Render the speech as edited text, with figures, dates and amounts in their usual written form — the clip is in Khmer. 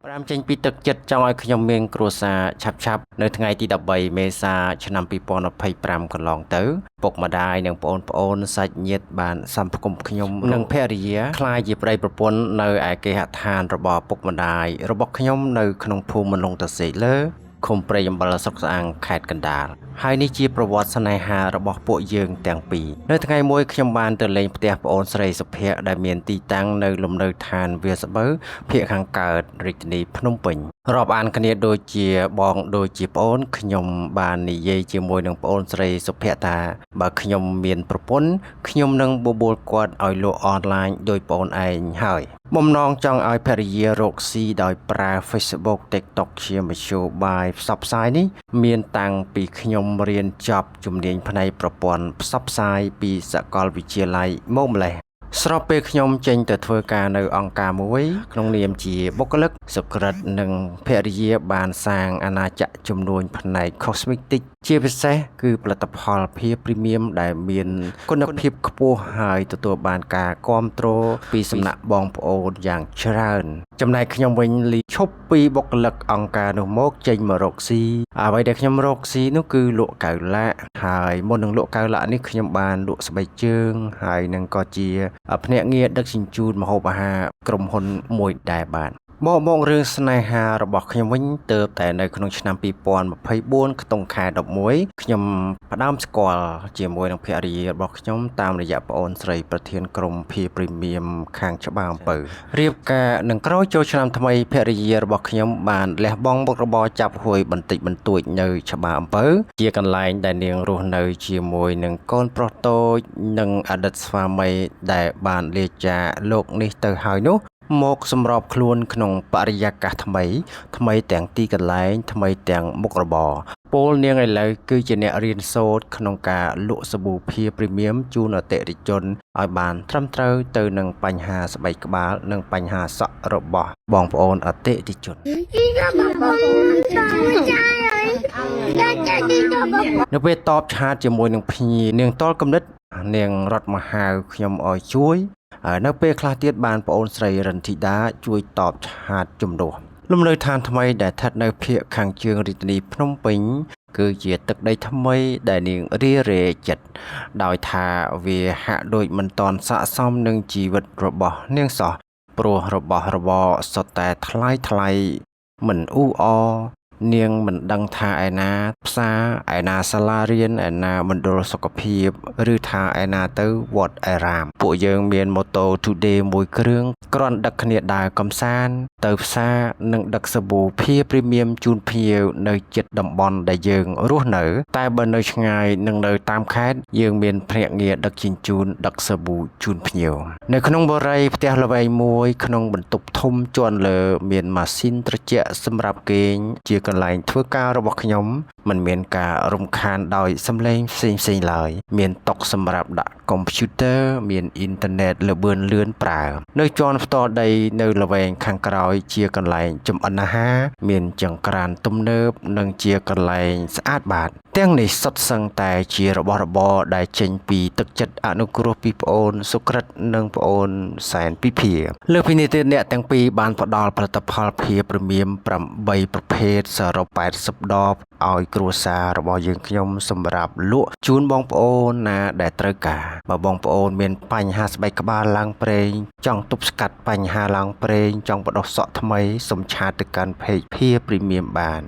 ប្រាំចេញពីទឹកចិត្តចង់ឲ្យខ្ញុំមានគ្រួសារឆាប់ៗនៅថ្ងៃទី13មេសាឆ្នាំ2025កន្លងទៅពុកម្ដាយនិងប្អូនសាច់ញាតិបានសម្ភាគមខ្ញុំនិងភរិយាក្លាយជាប្តីប្រពន្ធនៅឯគេហដ្ឋានរបស់ពុកម្ដាយរបស់ខ្ញុំនៅក្នុងភូមិមន្លងតសេកលើឃុំព្រៃអំបិលស្រុកស្អាងខេត្តកណ្ដាលហើយនេះជាប្រវត្តិស្នេហារបស់ពួកយើងទាំងពីរនៅថ្ងៃមួយខ្ញុំបានទៅលេងផ្ទះប្អូនស្រីសុភ័ក្រដែលមានទីតាំងនៅលំនៅឋានវាស្បូវភូមិខាងកើតរាជធានីភ្នំពេញរាប់អានគ្នាដូចជាបងដូចជាប្អូនខ្ញុំបាននិយាយជាមួយនឹងប្អូនស្រីសុភ័ក្រថាបើខ្ញុំមានប្រពន្ធខ្ញុំនឹងបបួលគាត់ឲ្យលក់អនឡាញដោយប្អូនឯងហើយបំណងចង់ឲ្យភរិយារកស៊ីដោយប្រើ Facebook TikTok ជាមធ្យោបាយផ្សព្វផ្សាយនេះមានតាំងពីខ្ញុំរៀនចប់ជំនាញផ្នែកប្រព័ន្ធផ្សព្វផ្សាយពីសាកលវិទ្យាល័យមកម្លេះស្របពេលខ្ញុំចេញទៅធ្វើការនៅអង្គការមួយក្នុងនាមជាបុគ្គលិកសុក្រិតនិងភរិយាបានសាងអាណាចក្រជំនួញផ្នែក Cosmetic ជាពិសេសគឺផលិតផលភាពព្រីមៀមដែលមានគុណភាពខ្ពស់ហើយទទួលបានការគាំទ្រពីសំណាក់បងប្អូនយ៉ាងច្រើនចំណែកខ្ញុំវិញលីឈប់ពីបុគ្គលិកអង្គការនោះមកចេញមករកស៊ីអ្វីដែលខ្ញុំរកស៊ីនោះគឺលក់កៅឡាក់ហើយមុននឹងលក់កៅឡាក់នេះខ្ញុំបានលក់ស្បែកជើងហើយនឹងក៏ជាភ្នាក់ងារដឹកជញ្ជូនម្ហូបអាហារក្រុមហ៊ុនមួយដែរបាទមករឿងស្នេហារបស់ខ្ញុំវិញទើបតែនៅក្នុងឆ្នាំ2024ខ្ទង់ខែ11ខ្ញុំផ្ដើមស្គាល់ជាមួយនឹងភរិយារបស់ខ្ញុំតាមរយៈប្អូនស្រីប្រធានក្រុមភីព្រីមៀមខាងច្បារអំពៅរៀបការនឹងក្រោយចូលឆ្នាំថ្មីភរិយារបស់ខ្ញុំបានលះបង់មុខរបរចាប់ហួយបន្តិចបន្តួចនៅច្បារអំពៅជាកន្លែងដែលនាងរស់នៅជាមួយនឹងកូនប្រុសតូចនិងអតីតស្វាមីដែលបានលាចាកលោកនេះទៅហើយនោះមកសម្របខ្លួនក្នុងបរិយាកាសថ្មីទាំងទីកន្លែងថ្មីទាំងមុខរបរពលនាងឥឡូវគឺជាអ្នករៀនសូត្រក្នុងការលក់សាប៊ូភាព្រីមៀមជូនអតិថិជនឲ្យបានត្រឹមត្រូវទៅនឹងបញ្ហាស្បែកក្បាលនិងបញ្ហាសក់របស់បងប្អូនអតិថិជននៅពេលតបឆាតជាមួយនឹងភ្ញៀវនាងតល់គំនិតនាងរត់មកហៅខ្ញុំឲ្យជួយនៅពេលខ្លះទៀតបានប្អូនស្រីរិនធីតាជួយតបឆាតជំនួសលំនៅឋានថ្មីដែលស្ថិតនៅភូមិខាងជើងរាជធានីភ្នំពេញគឺជាទឹកដីថ្មីដែលនាងរារែកចិត្តដោយថាវាហាក់ដូចមិនទាន់ស័ក្តិសមនឹងជីវិតរបស់នាងសោះព្រោះរបស់របរសុទ្ធតែថ្លៃមិនអ៊ូអរនាងមិនដឹងថាឯណាផ្សារឯណាសាលារៀនឯណាមណ្ឌលសុខភាពឬថាឯណាទៅវត្តអារាមពួកយើងមានម៉ូតូ Today មួយគ្រឿងគ្រាន់ដឹកគ្នាដើរកំសាន្តទៅផ្សារនិងដឹកសាប៊ូភាព្រីមៀមជូនភ្ញៀវនៅជិតតំបន់ដែលយើងរស់នៅតែបើនៅឆ្ងាយនិងនៅតាមខេត្តយើងមានភ្នាក់ងារដឹកជញ្ជូនដឹកសាប៊ូជូនភ្ញៀវនៅក្នុងបរិយាផ្ទះល្វែងមួយក្នុងបន្ទប់ធំជាន់លើមានម៉ាស៊ីនត្រជាក់សម្រាប់គេងជាកន្លែងធ្វើការរបស់ខ្ញុំមិនមានការរំខានដោយសំឡេងផ្សេងឡើយមានតុសម្រាប់ដាក់កុំព្យូទ័រមានអ៊ីនធឺណិតល្បឿនលឿនប្រើនៅជាន់ផ្ទាល់ដីនៅល្វែងខាងក្រោយជាកន្លែងចម្អិនអាហារមានចង្ក្រានទំនើបនិងជាកន្លែងស្អាតបាតទាំងនេះសុទ្ធសឹងតែជារបស់របរដែលចេញពីទឹកចិត្តអនុគ្រោះពីប្អូនសុក្រិតនិងប្អូនសែនពិភាលើពីនេះទៀតអ្នកទាំងពីរបានផ្ដល់ផលិតផលភាព្រីមៀម8ប្រភេទសរុប80ដបឲ្យគ្រួសាររបស់យើងខ្ញុំសម្រាប់លក់ជូនបងប្អូនណាដែលត្រូវការបើបងប្អូនមានបញ្ហាស្បែកក្បាលឡើងប្រេងចង់ទប់ស្កាត់បញ្ហាឡើងប្រេងចង់បដោះសក់ថ្មីសូមឆាតទៅកាន់ Page ភាព្រីមៀមបាន